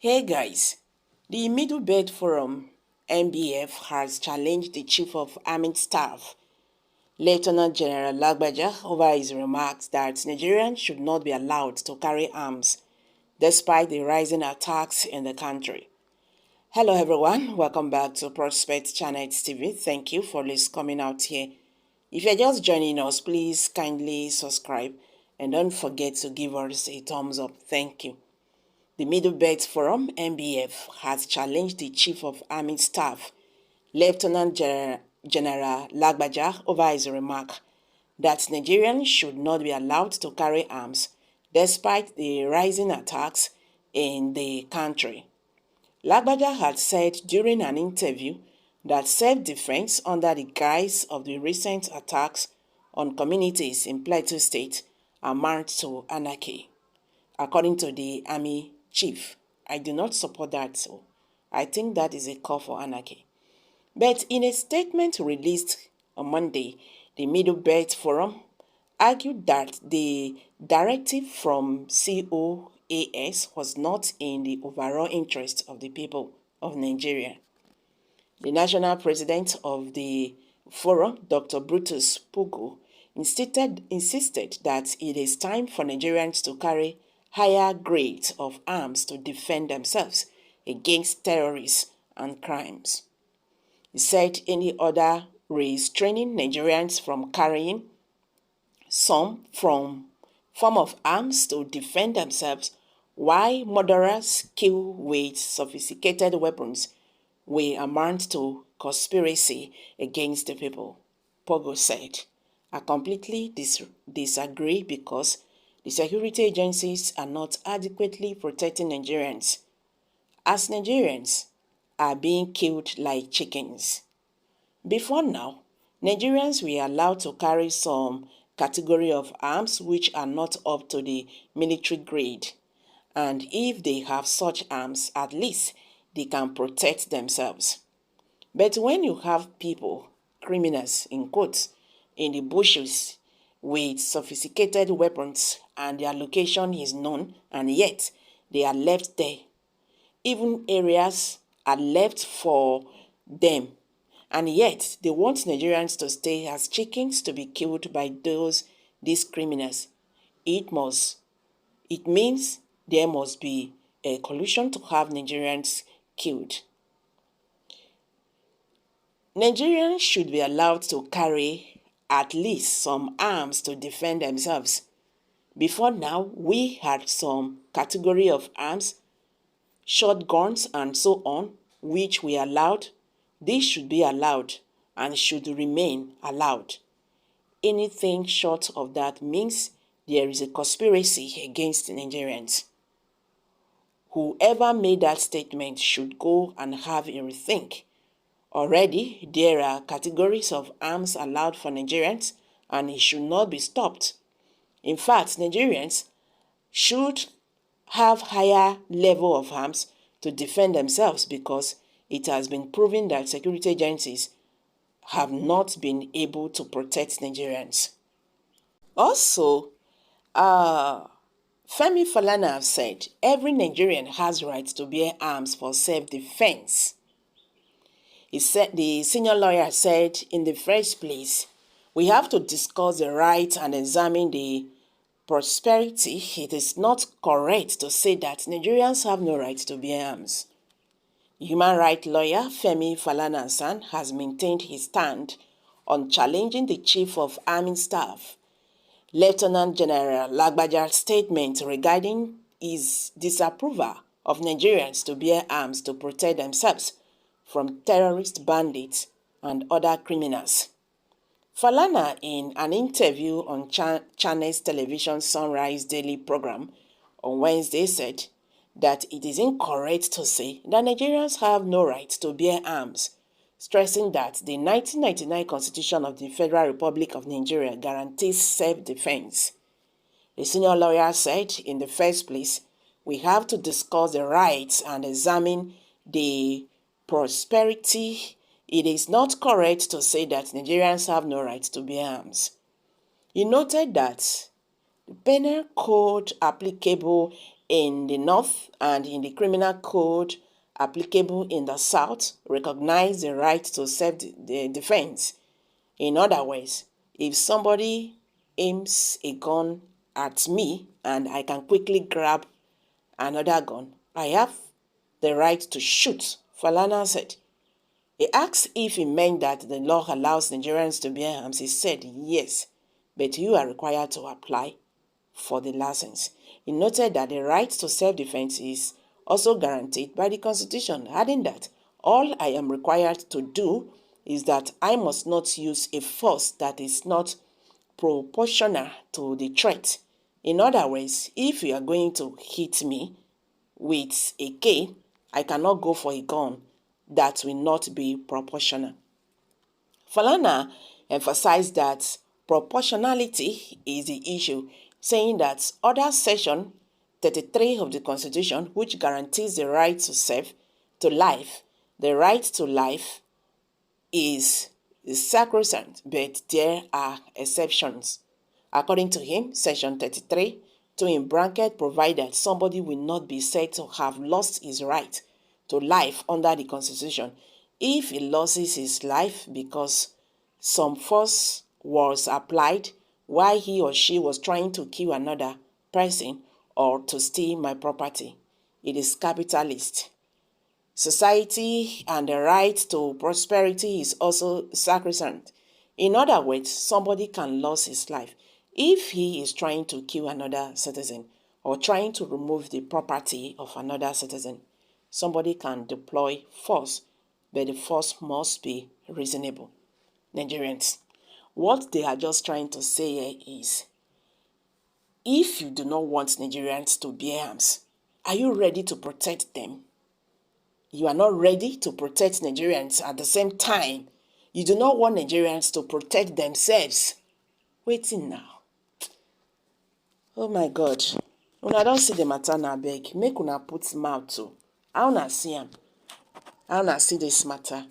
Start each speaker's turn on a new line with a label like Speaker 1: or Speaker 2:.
Speaker 1: Hey guys, the Middle Belt Forum (MBF) has challenged the Chief of Army Staff, Lieutenant General Lagbaja, over his remarks that Nigerians should not be allowed to carry arms despite the rising attacks in the country. Hello everyone, welcome back to Prospect Channel TV. Thank you for coming out here. If you're just joining us, please kindly subscribe and don't forget to give us a thumbs up. Thank you. The Middle Belt Forum (MBF) has challenged the Chief of Army Staff, Lieutenant General Lagbaja, over his remark that Nigerians should not be allowed to carry arms despite the rising attacks in the country. Lagbaja had said during an interview that self-defense under the guise of the recent attacks on communities in Plateau State amount to anarchy. According to the Army Chief, I do not support that, so I think that is a call for anarchy. But in a statement released on Monday, the Middle Belt Forum argued that the directive from COAS was not in the overall interest of the people of Nigeria. The national president of the forum, Dr. Brutus Pugu, insisted that it is time for Nigerians to carry higher grades of arms to defend themselves against terrorists and crimes. He said any order restraining Nigerians from carrying some form of arms to defend themselves while murderers kill with sophisticated weapons will amount to conspiracy against the people, Pogo said. I completely disagree because the security agencies are not adequately protecting Nigerians, as Nigerians are being killed like chickens. Before now, Nigerians were allowed to carry some category of arms which are not up to the military grade, and if they have such arms, at least they can protect themselves. But when you have people, criminals in quotes, in the bushes with sophisticated weapons and their location is known and yet they are left there, even areas are left for them, and yet they want Nigerians to stay as chickens to be killed by these criminals, it means there must be a collusion to have Nigerians killed. Nigerians should be allowed to carry at least some arms to defend themselves. Before now, we had some category of arms, shotguns and so on, which we allowed. These should be allowed and should remain allowed. Anything short of that means there is a conspiracy against Nigerians. Whoever made that statement should go and have a rethink. Already, there are categories of arms allowed for Nigerians, and it should not be stopped. In fact, Nigerians should have higher level of arms to defend themselves because it has been proven that security agencies have not been able to protect Nigerians. Also, Femi Falana said every Nigerian has right to bear arms for self-defense. He said, the senior lawyer said, in the first place, we have to discuss the right and examine the prosperity. It is not correct to say that Nigerians have no right to bear arms. Human rights lawyer Femi Falana has maintained his stand on challenging the Chief of Army Staff, Lieutenant General Lagbaja's statement regarding his disapproval of Nigerians to bear arms to protect themselves from terrorist bandits and other criminals. Falana, in an interview on Channels Television Sunrise Daily program on Wednesday, said that it is incorrect to say that Nigerians have no right to bear arms, stressing that the 1999 Constitution of the Federal Republic of Nigeria guarantees self-defense. The senior lawyer said, in the first place, we have to discuss the rights and examine the prosperity. It is not correct to say that Nigerians have no right to bear arms. He noted that the penal code applicable in the North and in the criminal code applicable in the South recognize the right to self-defense. In other words, if somebody aims a gun at me and I can quickly grab another gun, I have the right to shoot, Falana said. He asked if he meant that the law allows Nigerians to bear arms. He said yes, but you are required to apply for the license. He noted that the right to self-defense is also guaranteed by the Constitution, adding that all I am required to do is that I must not use a force that is not proportional to the threat. In other words, if you are going to hit me with a cane, I cannot go for a gun that will not be proportional. Falana emphasized that proportionality is the issue, saying that under Section 33 of the Constitution, which guarantees the right to life, the right to life is sacrosanct, but there are exceptions. According to him, Section 33, in bracket, provides that somebody will not be said to have lost his right to life under the Constitution if he loses his life because some force was applied while he or she was trying to kill another person or to steal my property. It is capitalist. Society and the right to prosperity is also sacrosanct. In other words, somebody can lose his life if he is trying to kill another citizen or trying to remove the property of another citizen. Somebody can deploy force, but the force must be reasonable. Nigerians, what they are just trying to say here is, if you do not want Nigerians to bear arms, are you ready to protect them? You are not ready to protect Nigerians at the same time. You do not want Nigerians to protect themselves. Waiting now. Oh my God. Una don't see the matter now, beg. Make una put mouth to. How una see am? How una see this matter?